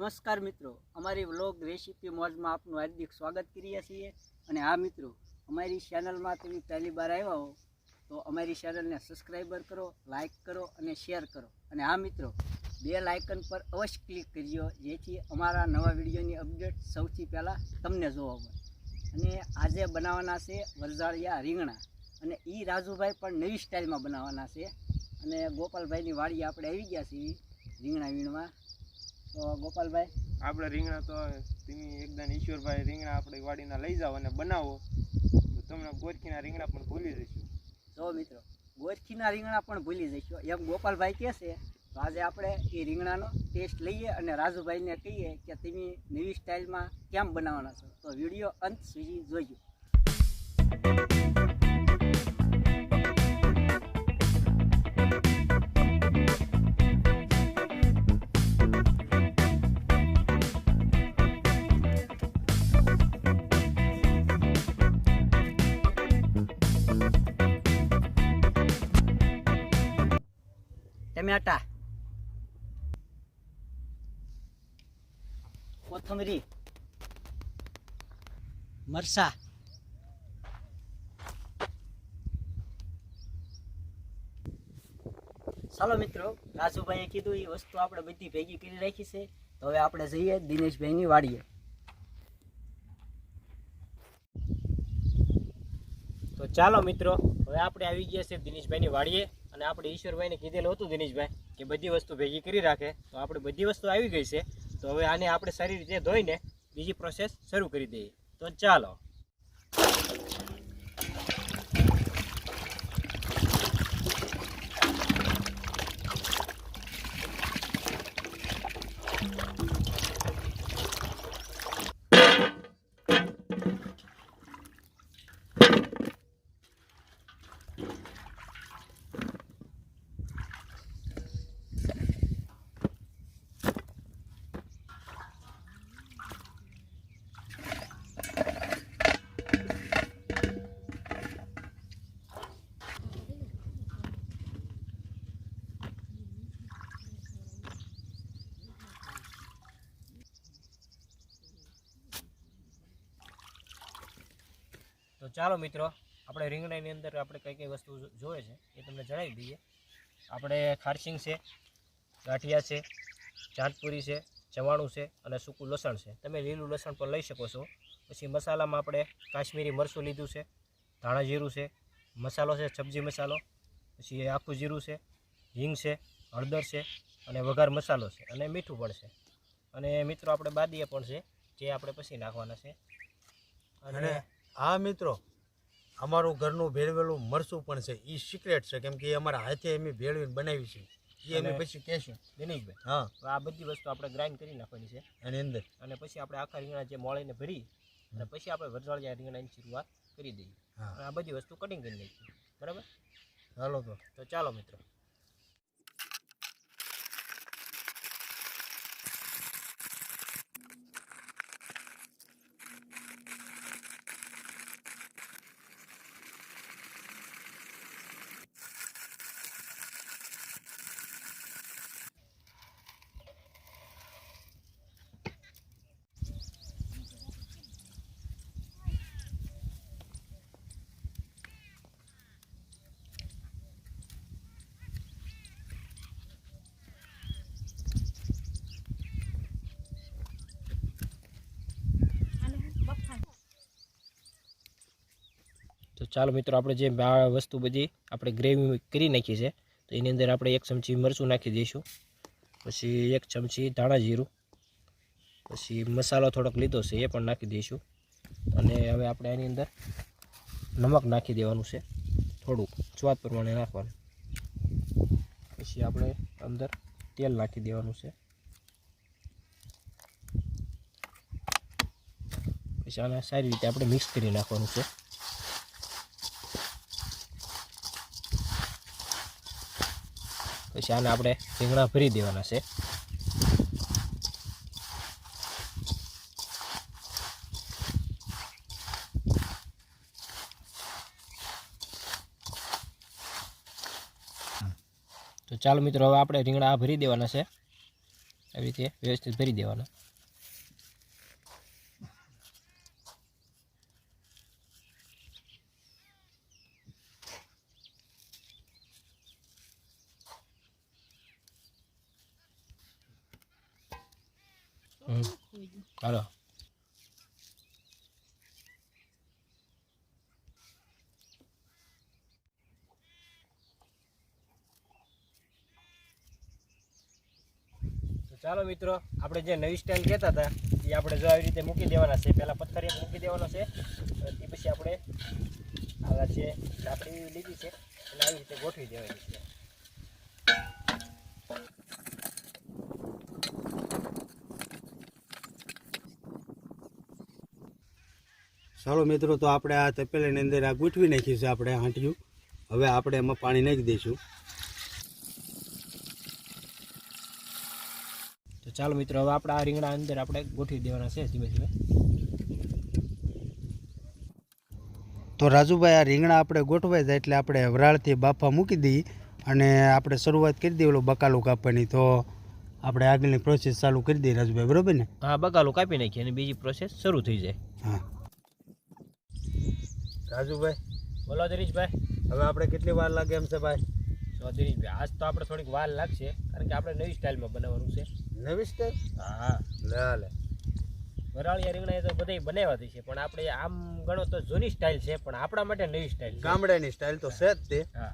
નમસ્કાર મિત્રો, અમારી વ્લોગ રેસીપી મોજમાં આપનું હાર્દિક સ્વાગત કરીએ છીએ। અને આ મિત્રો, અમારી ચેનલમાં તમે પહેલી વાર આવ્યા હો તો અમારી ચેનલને સબસ્ક્રાઈબર કરો, લાઈક કરો અને શેર કરો। અને આ મિત્રો, બેલ આઇકન પર અવશ્ય ક્લિક કરજો જેથી અમારા નવા વિડીયોની અપડેટ સૌથી પહેલાં તમને જોવા મળે। અને આજે બનાવવાના છે વરજાળિયા રીંગણા, અને એ રાજુભાઈ પણ નવી સ્ટાઇલમાં બનાવવાના છે। અને ગોપાલભાઈની વાડી આપણે આવી ગયા છીએ રીંગણા વીણવા। તો ગોપાલભાઈ, આપણે રીંગણા તો તમે એકદમ ઈશ્વરભાઈ રીંગણા આપણી વાડીના લઈ જાઓ અને બનાવો તો તમને ગોરખીના રીંગણા પણ ભૂલી જઈશું। જો મિત્રો, ગોરખીના રીંગણા પણ ભૂલી જઈશું એમ ગોપાલભાઈ કહે છે। તો આજે આપણે એ રીંગણાનો ટેસ્ટ લઈએ અને રાજુભાઈને કહીએ કે તમે નવી સ્ટાઇલમાં કેમ બનાવવાના છો। તો વિડીયો અંત સુધી જોઈજો। ટમેટા, કોથમરી, મરસા, ચાલો મિત્રો, રાજુભાઈએ કીધું એ વસ્તુ આપણે બધી ભેગી કરી રાખી છે। તો હવે આપણે જઈએ દિનેશભાઈની વાડીએ। તો ચાલો મિત્રો, હવે આપણે આવી ગયા છે દિનેશભાઈની વાડીએ। અને આપણે ઈશ્વરભાઈને કીધેલું હતું દિનેશભાઈ કે બધી વસ્તુ ભેગી કરી રાખે, તો આપણે બધી વસ્તુ આવી ગઈ છે। તો હવે આને આપણે સારી રીતે ધોઈને બીજી પ્રોસેસ શરૂ કરી દઈએ। તો ચાલો। તો ચાલો મિત્રો, આપણે રીંગણાની અંદર આપણે કઈ કઈ વસ્તુ જોઈએ છે એ તમને જણાવી દઈએ। આપણે ખારસિંગ છે, ગાંઠિયા છે, ચાંદપુરી છે, ચવાણું છે અને સૂકું લસણ છે। તમે લીલું લસણ પણ લઈ શકો છો। પછી મસાલામાં આપણે કાશ્મીરી મરચું લીધું છે, ધાણા જીરું છે, મસાલો છે સબ્જી મસાલો, પછી આખું જીરું છે, હિંગ છે, હળદર છે અને વઘાર મસાલો છે અને મીઠું પણ છે। અને મિત્રો આપણે બાદિયા પણ છે જે આપણે પછી નાખવાના છે। અને હા મિત્રો, અમારું ઘરનું ભેળવેલું મરચું પણ છે, એ સિક્રેટ છે કેમ કે અમારા હાથે અમે ભેળવીને બનાવી છે, એ અમે પછી કહેશું દિનેશભાઈ। હા, આ બધી વસ્તુ આપણે ગ્રાઇન્ડ કરી નાખવાની છે એની અંદર। અને પછી આપણે આખા રીંગણા જે મોળીને ભરી અને પછી આપણે વરજાળિયા રીંગણાની શરૂઆત કરી દઈએ। અને આ બધી વસ્તુ કટિંગ કરી નાખીએ, બરાબર? ચાલો તો ચાલો મિત્રો। તો ચાલો મિત્રો, આપણે જે આ વસ્તુ બધી આપણે ગ્રેવી કરી નાખી છે, તો એની અંદર આપણે 1 ચમચી મરચું નાખી દઈશું, પછી 1 ચમચી ધાણા જીરું, પછી મસાલો થોડોક લીધો છે એ પણ નાખી દઈશું। અને હવે આપણે આની અંદર નમક નાખી દેવાનું છે, થોડુંક સ્વાદ પ્રમાણે નાખવાનું। પછી આપણે અંદર તેલ નાખી દેવાનું છે, પછી આને સારી રીતે આપણે મિક્સ કરી નાખવાનું છે। પછી આને આપણે રીંગણા ભરી દેવાના છે। તો ચાલો મિત્રો, હવે આપણે રીંગણા ભરી દેવાના છે, આવી રીતે વ્યવસ્થિત ભરી દેવાના। હાલો તો ચાલો મિત્રો, આપણે જે નવી સ્ટાઇલ કહેતા હતા એ આપણે જો આવી રીતે મૂકી દેવાના છે. પહેલાં પથ્થર એક મૂકી દેવાનો છે, એ પછી આપણે આવા છે લાકડી લીધી છે અને આવી રીતે ગોઠવી દેવાની છે. ચાલો મિત્રો, તો આપણે આ તપેલાની અંદર આ ગૂંઠવી નાખી છે આપણે હાંટિયું. હવે આપણે એમાં પાણી નાખી દઈશું. તો ચાલો મિત્રો, હવે આપણે આ રીંગણા અંદર આપણે ગોઠવી દેવાના છે ધીમે ધીમે. તો રાજુભાઈ, આ રીંગણા આપણે ગોઠવાઈ જાય એટલે આપણે વરાળથી બાફા મૂકી દઈએ અને આપણે શરૂઆત કરી દઈએ ઓલું બકાલું કાપવાની. તો આપણે આગળની પ્રોસેસ ચાલુ કરી દઈએ રાજુભાઈ, બરોબર ને? હા, બકાલું કાપી નાખીએ અને બીજી પ્રોસેસ શરૂ થઈ જાય. હા રાજુભાઈ, બોલો દિનેશભાઈ. હવે આપણે કેટલી વાર લાગે એમ છે ભાઈ? તો દિનેશભાઈ, આજ તો આપણે થોડીક વાર લાગશે, કારણ કે આપણે નવી સ્ટાઇલમાં બનાવવાનું છે. નવી સ્ટાઇલ? હા, લે વરાળિયા રીંગણા એ તો બધાય બનાવવાથી છે, પણ આપણે આમ ગણો તો જૂની સ્ટાઇલ છે, પણ આપણા માટે નવી સ્ટાઇલ છે. ગામડાની સ્ટાઇલ તો છે જ તે. હા,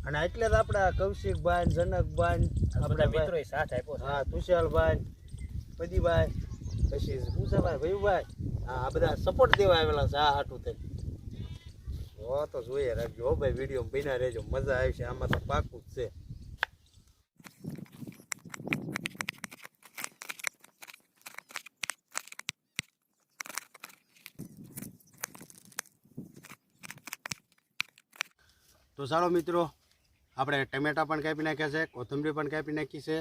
અને એટલે જ આપણા કૌશિકભાઈ, જનકભાઈ, આપણા મિત્રોએ સાથ આપ્યો છે. હા, તુષારભાઈ, પદીભાઈ, પછી શું છે ભાઈ, ભયુભાઈ, આ બધા સપોર્ટ દેવા આવેલા છે. આ હાટું થઈ તો જોઈએ રાખજો હો ભાઈ, વિડીયો બન્યા રહેજો, મજા આવશે. આમાં તો પાકું જ છે. તો ચાલો મિત્રો, આપણે ટમેટા પણ કાપી નાખ્યા છે, કોથમરી પણ કાપી નાખી છે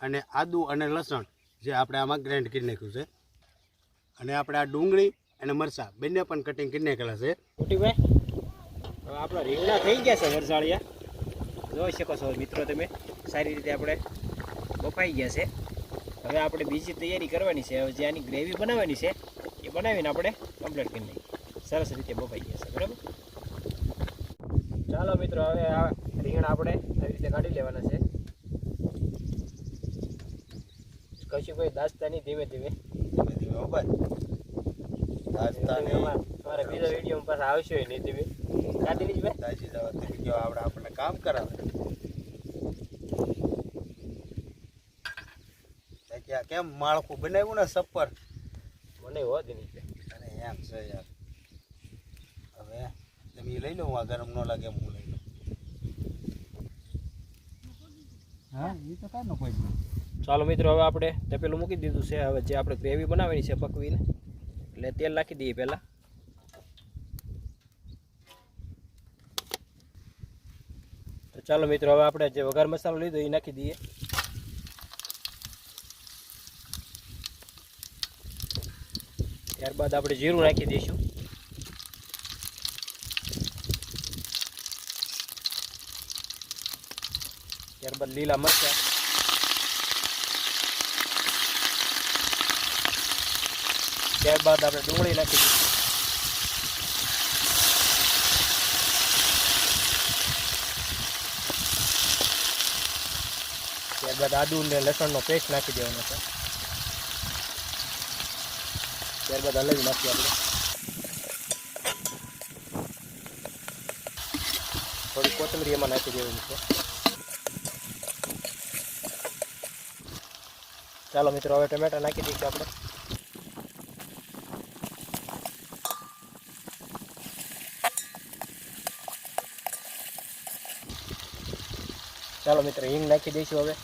અને આદુ અને લસણ જે આપણે આમાં ગ્રાઇન્ડ કરી નાખ્યું છે. અને આપણે આ ડુંગળી અને મરચાં બંને પણ કટિંગ કરી નાખેલા છે. મોટીભાઈ, હવે આપણા રીંગણા થઈ ગયા છે વરસાળિયા, જોઈ શકો છો મિત્રો તમે. સારી રીતે આપણે બફાઈ ગયા છે. હવે આપણે બીજી તૈયારી કરવાની છે. હવે જે આની ગ્રેવી બનાવવાની છે એ બનાવીને આપણે કમ્પ્લીટ કરી નાખીએ. સરસ રીતે બફાઈ ગયા છે, બરાબર. ચાલો મિત્રો, હવે આ રીંગણા આપણે આવી રીતે કાઢી લેવાના છે. કશું કોઈ દાસ્તા નહીં, ધીમે ધીમે અમારા બીજા વિડીયો પાસે આવશે નહીં ધીમે. કાઢી લીધી ભાઈ, આપણને કામ કરાવે. કેમ માળખું બનાવ્યું ને સપર મને હો દીધી. અરે એમ છે યાર. હવે તમે લઈ લો, આ ગરમ ન લાગે એમ હું લઈ લઉં. હા, એ તો કાંઈ ન કોઈ. ચાલો મિત્રો, હવે આપણે તપેલું મૂકી દીધું છે. હવે જે આપણે ગ્રેવી બનાવવાની છે પકવીને, એટલે તેલ નાખી દઈએ પહેલાં. તો ચાલો મિત્રો, હવે આપણે જે વઘાર મસાલો લીધો એ નાખી દઈએ. ત્યારબાદ આપણે જીરું નાખી દઈશું. ત્યારબાદ લીલા મરચાં, ત્યારબાદ આપણે ડુંગળી નાખી દઈશું. ત્યારબાદ આદુ અને લસણનો પેસ્ટ નાખી દેવાનો છે. ત્યારબાદ હલાવી નાખીએ આપણે. થોડી કોથમરી એમાં નાખી દેવાની છે. ચાલો મિત્રો, હવે ટમેટા નાખી દઈશું આપણે. ચાલો મિત્રો, હિંગ નાખી દઈશું હવે.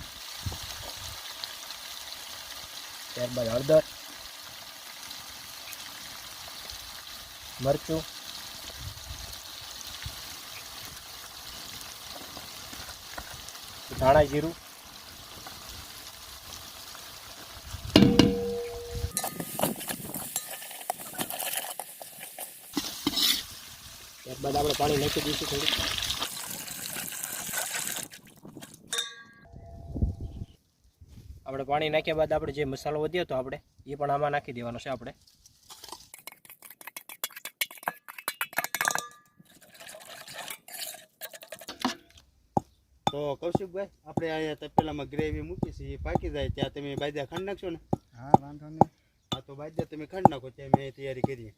ત્યારબાદ હળદર, મરચું, ધાણા જીરું, ત્યારબાદ આપણે પાણી નાખી દઈશું થોડું. આપણે પાણી નાખ્યા બાદ આપણે જે મસાલો વધ્યો હતો આપણે એ પણ આમાં નાખી દેવાનો છે આપણે. તો કૌશિકભાઈ, આપણે અહીંયા તપેલામાં ગ્રેવી મૂકી છે, એ પાકી જાય ત્યાં તમે બાયદા ખાંડ નાખશો ને? હા વાંધો નહીં. હા તો બાજ્યા તમે ખાંડ નાખો ત્યાં મેં તૈયારી કરી.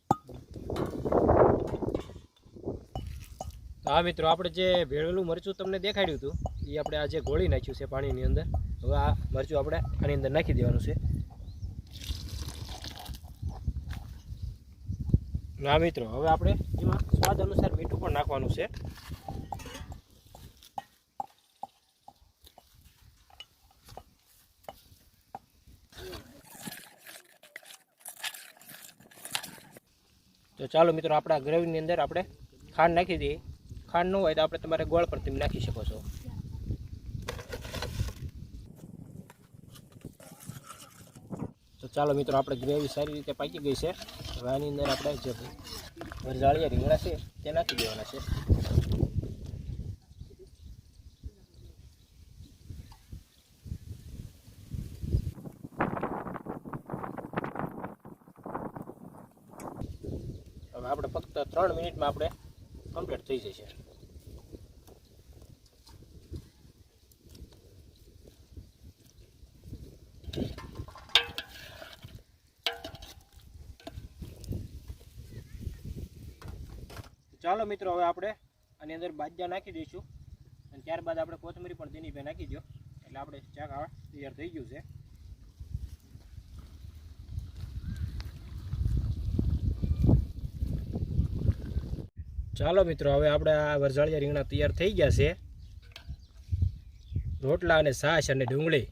તો આ મિત્રો આપણે જે ભેળવેલું મરચું તમને દેખાડ્યું હતું એ આપણે આજે ગોળી નાખ્યું છે પાણીની અંદર. હવે આ મરચું આપણે આની અંદર નાખી દેવાનું છે. ના મિત્રો હવે આપણે એમાં સ્વાદ અનુસાર મીઠું પણ નાખવાનું છે. તો ચાલો મિત્રો આપણા ગ્રેવીની અંદર આપણે ખાંડ નાખી દઈએ. ખાંડ ન હોય તો આપણે તમારે ગોળ પણ તમે નાખી શકો છો. તો ચાલો મિત્રો આપણે ગ્રેવી સારી રીતે પાકી ગઈ છે. હવે આની અંદર આપણે જે વરજાળિયા રીંગણા છે તે નાખી દેવાના છે. હવે આપણે ફક્ત 3 મિનિટમાં આપણે કમ્પ્લીટ થઈ જશે. ચાલો મિત્રો હવે આપણે આની અંદર બાજ્યા નાખી દઈશું અને ત્યારબાદ આપણે કોથમરી પણ તેની પર નાખી દો એટલે આપણે ચા ખાવા તૈયાર થઈ ગયું છે. ચાલો મિત્રો હવે આપણે આ વરજાળિયા રીંગણા તૈયાર થઈ ગયા છે. રોટલા અને છાશ અને ડુંગળી.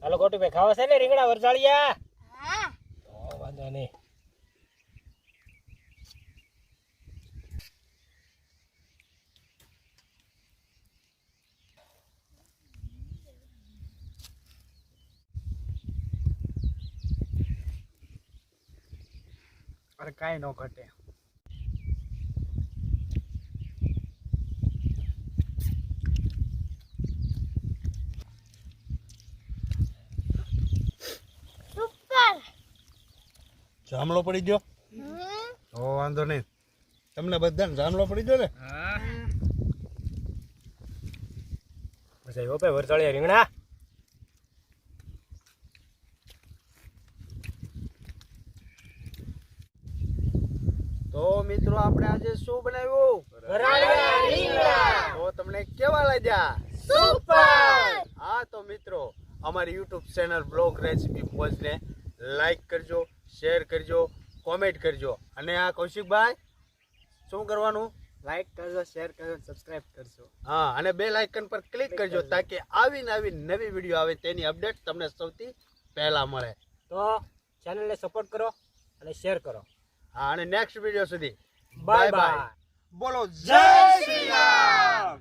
હાલો ગોટુભાઈ ખાવા છે ને રીંગણા વરજાળિયા? હા. તો વાંધો નહીં. અરે કાંઈ ન ઘટે. જામલો પડી ગયો? ઓ વાંધો નહીં, તમને બધાને જામલો પડી ગયો ને? હા પછી ભાઈ વરજાળિયા રીંગણા. તો મિત્રો આપણે આજે શું બનાવ્યું? વરજાળિયા રીંગણા. તો તમને કેવા લાગ્યા? સુપર. હા તો મિત્રો અમારી YouTube ચેનલ બ્લોગ રેસીપી મોજને લાઈક કરજો, શેર કરજો, કોમેન્ટ કરજો. અને આ કૌશિકભાઈ શું કરવાનું? લાઈક કરજો, શેર કરજો, સબસ્ક્રાઇબ કરજો. હા, અને બેલ આઇકન પર ક્લિક કરજો તાકે આવી નવી વિડીયો આવે તેની અપડેટ તમને સૌથી પહેલા મળે. તો ચેનલને સપોર્ટ કરો અને શેર કરો. હા, અને નેક્સ્ટ વિડીયો સુધી બાય બાય. બોલો જય શ્રી રામ.